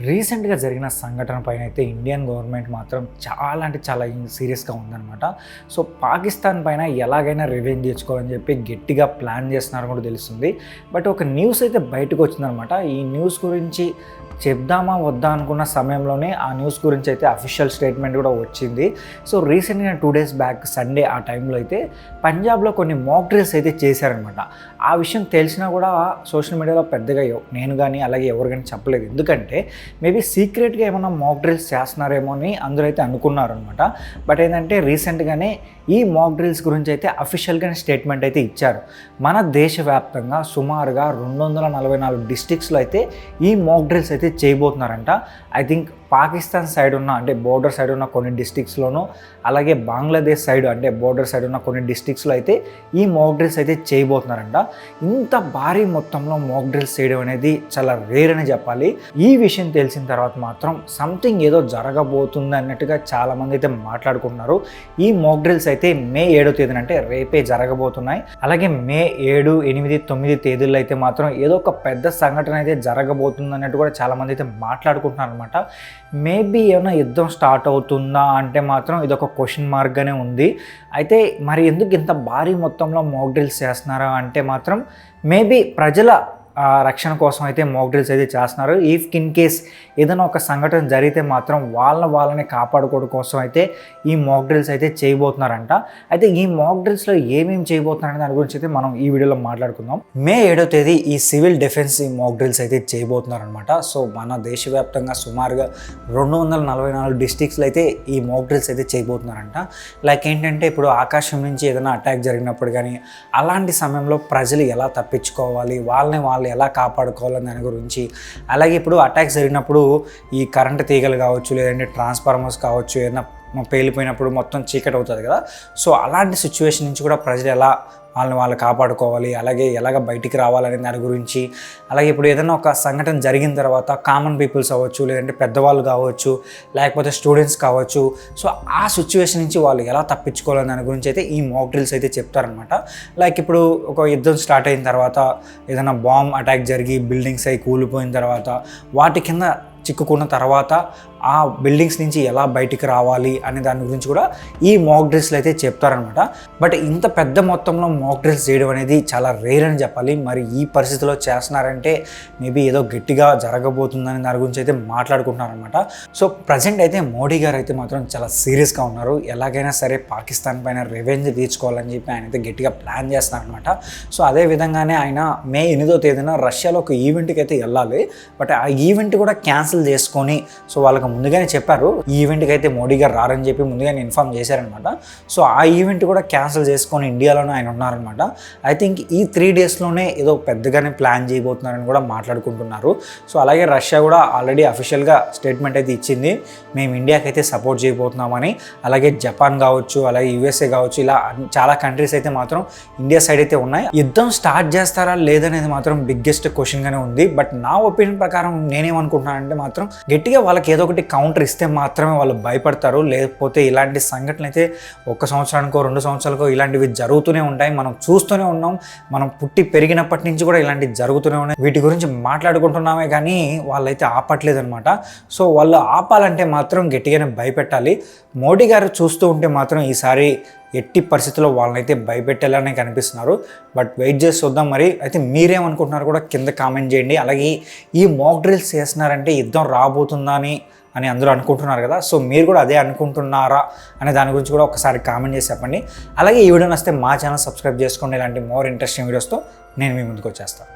రీసెంట్గా జరిగిన సంఘటన పైన అయితే ఇండియన్ గవర్నమెంట్ మాత్రం చాలా అంటే చాలా సీరియస్గా ఉందన్నమాట. సో పాకిస్తాన్ పైన ఎలాగైనా రివెంజ్ తెచ్చుకోవాలని చెప్పి గట్టిగా ప్లాన్ చేస్తున్నారని కూడా తెలుస్తుంది. బట్ ఒక న్యూస్ అయితే బయటకు వచ్చిందనమాట. ఈ న్యూస్ గురించి చెప్దామా వద్దా అనుకున్న సమయంలోనే ఆ న్యూస్ గురించి అయితే అఫీషియల్ స్టేట్మెంట్ కూడా వచ్చింది. సో రీసెంట్గా 2 days బ్యాక్ సండే ఆ టైంలో అయితే పంజాబ్లో కొన్ని మాక్ డ్రిల్స్ అయితే చేశారనమాట. ఆ విషయం తెలిసినా కూడా సోషల్ మీడియాలో పెద్దగా నేను కానీ అలాగే ఎవరు కానీ చెప్పలేదు. ఎందుకంటే మేబీ సీక్రెట్గా ఏమైనా మాక్ డ్రిల్స్ చేస్తున్నారేమో అని అందరూ అయితే అనుకున్నారనమాట. బట్ ఏంటంటే రీసెంట్గానే ఈ మాక్ డ్రిల్స్ గురించి అయితే అఫీషియల్గానే స్టేట్మెంట్ అయితే ఇచ్చారు. మన దేశవ్యాప్తంగా సుమారుగా 244 డిస్ట్రిక్ట్స్లో అయితే ఈ మాక్ డ్రిల్స్ అయితే చేయబోతున్నారంట. ఐ థింక్ పాకిస్తాన్ సైడ్ ఉన్న అంటే బోర్డర్ సైడ్ ఉన్న కొన్ని డిస్ట్రిక్ట్స్లోనూ అలాగే బంగ్లాదేశ్ సైడ్ అంటే బోర్డర్ సైడ్ ఉన్న కొన్ని డిస్ట్రిక్ట్స్లో అయితే ఈ మాక్ డ్రిల్స్ అయితే చేయబోతున్నారంట. ఇంత భారీ మొత్తంలో మాక్ డ్రిల్స్ చేయడం అనేది చాలా రేర్ అని చెప్పాలి. ఈ విషయం తెలిసిన తర్వాత మాత్రం సంథింగ్ ఏదో జరగబోతుంది అన్నట్టుగా చాలామంది అయితే మాట్లాడుకుంటున్నారు. ఈ మాక్ డ్రిల్స్ అయితే మే 7వ తేదీన అంటే రేపే జరగబోతున్నాయి. అలాగే మే 7, 8, 9 తేదీల్లో అయితే మాత్రం ఏదో ఒక పెద్ద సంఘటన అయితే జరగబోతుంది అన్నట్టు కూడా చాలామంది అయితే మాట్లాడుకుంటున్నారు అనమాట. మేబీ ఏమైనా యుద్ధం స్టార్ట్ అవుతుందా అంటే మాత్రం ఇదొక క్వశ్చన్ మార్క్గానే ఉంది. అయితే మరి ఎందుకు ఇంత భారీ మొత్తంలో మాక్ డ్రిల్స్ చేస్తున్నారా అంటే మాత్రం మేబీ ప్రజల రక్షణ కోసం అయితే మాక్ డ్రిల్స్ అయితే చేస్తున్నారు. ఇఫ్ ఇన్ కేస్ ఏదైనా ఒక సంఘటన జరిగితే మాత్రం వాళ్ళని కాపాడుకోవడం కోసం అయితే ఈ మాక్ డ్రిల్స్ అయితే చేయబోతున్నారంట. అయితే ఈ మాక్ డ్రిల్స్లో ఏమేమి చేయబోతున్నారనే దాని గురించి అయితే మనం ఈ వీడియోలో మాట్లాడుకుందాం. మే 7వ తేదీ ఈ సివిల్ డిఫెన్స్ ఈ మాక్ డ్రిల్స్ అయితే చేయబోతున్నారనమాట. సో మన దేశవ్యాప్తంగా సుమారుగా 244 డిస్ట్రిక్ట్స్లో అయితే ఈ మాక్ డ్రిల్స్ అయితే చేయబోతున్నారంట. లైక్ ఏంటంటే ఇప్పుడు ఆకాశం నుంచి ఏదైనా అటాక్ జరిగినప్పుడు కానీ అలాంటి సమయంలో ప్రజలు ఎలా తప్పించుకోవాలి, వాళ్ళని ఎలా కాపాడుకోవాలని దాని గురించి, అలాగే ఇప్పుడు అటాక్స్ జరిగినప్పుడు ఈ కరెంటు తీగలు కావచ్చు లేదంటే ట్రాన్స్ఫార్మర్స్ కావచ్చు ఏదైనా పేలిపోయినప్పుడు మొత్తం చీకటి అవుతుంది కదా. సో అలాంటి సిచ్యువేషన్ నుంచి కూడా ప్రజలు ఎలా వాళ్ళు కాపాడుకోవాలి, అలాగే ఎలాగ బయటికి రావాలనే దాని గురించి, అలాగే ఇప్పుడు ఏదైనా ఒక సంఘటన జరిగిన తర్వాత కామన్ పీపుల్స్ అవ్వచ్చు లేదంటే పెద్దవాళ్ళు కావచ్చు లేకపోతే స్టూడెంట్స్ కావచ్చు, సో ఆ సిచ్యువేషన్ నుంచి వాళ్ళు ఎలా తప్పించుకోవాలని దాని గురించి అయితే ఈ మాక్ డ్రిల్స్ అయితే చెప్తారనమాట. లైక్ ఇప్పుడు ఒక యుద్ధం స్టార్ట్ అయిన తర్వాత ఏదైనా బాంబ్ అటాక్ జరిగి బిల్డింగ్స్ అయి కూలిపోయిన తర్వాత వాటి కింద చిక్కుకున్న తర్వాత ఆ బిల్డింగ్స్ నుంచి ఎలా బయటికి రావాలి అనే దాని గురించి కూడా ఈ మాక్ డ్రిల్స్లో అయితే చెప్తారనమాట. బట్ ఇంత పెద్ద మొత్తంలో మాక్ డ్రిల్స్ చేయడం అనేది చాలా రేర్ అని చెప్పాలి. మరి ఈ పరిస్థితిలో చేస్తున్నారంటే మేబీ ఏదో గట్టిగా జరగబోతుందని దాని గురించి అయితే మాట్లాడుకుంటున్నారనమాట. సో ప్రజెంట్ అయితే మోడీ గారు అయితే మాత్రం చాలా సీరియస్గా ఉన్నారు. ఎలాగైనా సరే పాకిస్తాన్ పైన రివెంజ్ తీర్చుకోవాలని చెప్పి ఆయన అయితే గట్టిగా ప్లాన్ చేస్తున్నారనమాట. సో అదే విధంగానే ఆయన మే 8వ తేదీన రష్యాలో ఒక ఈవెంట్కి అయితే వెళ్ళాలి. బట్ ఆ ఈవెంట్ కూడా క్యాన్సిల్ చేసుకొని, సో వాళ్ళకి ముందుగానే చెప్పారు ఈ ఈవెంట్కి అయితే మోడీ గారు రారని చెప్పి ముందుగానే ఇన్ఫార్మ్ చేశారనమాట. సో ఆ ఈవెంట్ కూడా క్యాన్సిల్ చేసుకొని ఇండియాలోనే ఆయన ఉన్నారనమాట. ఐ థింక్ ఈ 3 daysలోనే ఏదో పెద్దగానే ప్లాన్ చేయబోతున్నారని కూడా మాట్లాడుకుంటున్నారు. సో అలాగే రష్యా కూడా ఆల్రెడీ అఫీషియల్గా స్టేట్మెంట్ అయితే ఇచ్చింది, మేము ఇండియాకి అయితే సపోర్ట్ చేయబోతున్నామని. అలాగే జపాన్ కావచ్చు అలాగే USA కావచ్చు, ఇలా చాలా కంట్రీస్ అయితే మాత్రం ఇండియా సైడ్ అయితే ఉన్నాయి. యుద్ధం స్టార్ట్ చేస్తారా లేదనేది మాత్రం బిగ్గెస్ట్ క్వశ్చన్గానే ఉంది. బట్ నా ఒపీనియన్ ప్రకారం నేనేమనుకుంటున్నానంటే మాత్రం గట్టిగా వాళ్ళకి ఏదో ఒకటి కౌంటర్ ఇస్తే మాత్రమే వాళ్ళు భయపడతారు. లేకపోతే ఇలాంటి సంఘటనలు అయితే 1 సంవత్సరానికో 2 సంవత్సరాలకో ఇలాంటివి జరుగుతూనే ఉంటాయి. మనం చూస్తూనే ఉన్నాం. మనం పుట్టి పెరిగినప్పటి నుంచి కూడా ఇలాంటివి జరుగుతూనే ఉన్నాయి. వీటి గురించి మాట్లాడుకుంటున్నామే కానీ వాళ్ళైతే ఆపట్లేదు అనమాట. సో వాళ్ళు ఆపాలంటే మాత్రం గట్టిగానే భయపెట్టాలి. మోడీ గారు చూస్తూ ఉంటే మాత్రం ఈసారి ఎట్టి పరిస్థితుల్లో వాళ్ళనైతే భయపెట్టేలానే కనిపిస్తున్నారు. బట్ వెయిట్ చేసి చూద్దాం. మరి అయితే మీరేమనుకుంటున్నారు కూడా కింద కామెంట్ చేయండి. అలాగే ఈ మాక్ డ్రిల్స్ చేస్తున్నారంటే యుద్ధం రాబోతుందా అని అందరూ అనుకుంటున్నారు కదా. సో మీరు కూడా అదే అనుకుంటున్నారా అనే దాని గురించి కూడా ఒకసారి కామెంట్ చేసి చెప్పండి. అలాగే ఈ వీడియో నచ్చితే మా ఛానల్ సబ్స్క్రైబ్ చేసుకోండి. ఇలాంటి మోర్ ఇంట్రెస్టింగ్ వీడియోస్తో నేను మీ ముందుకు వచ్చేస్తాను.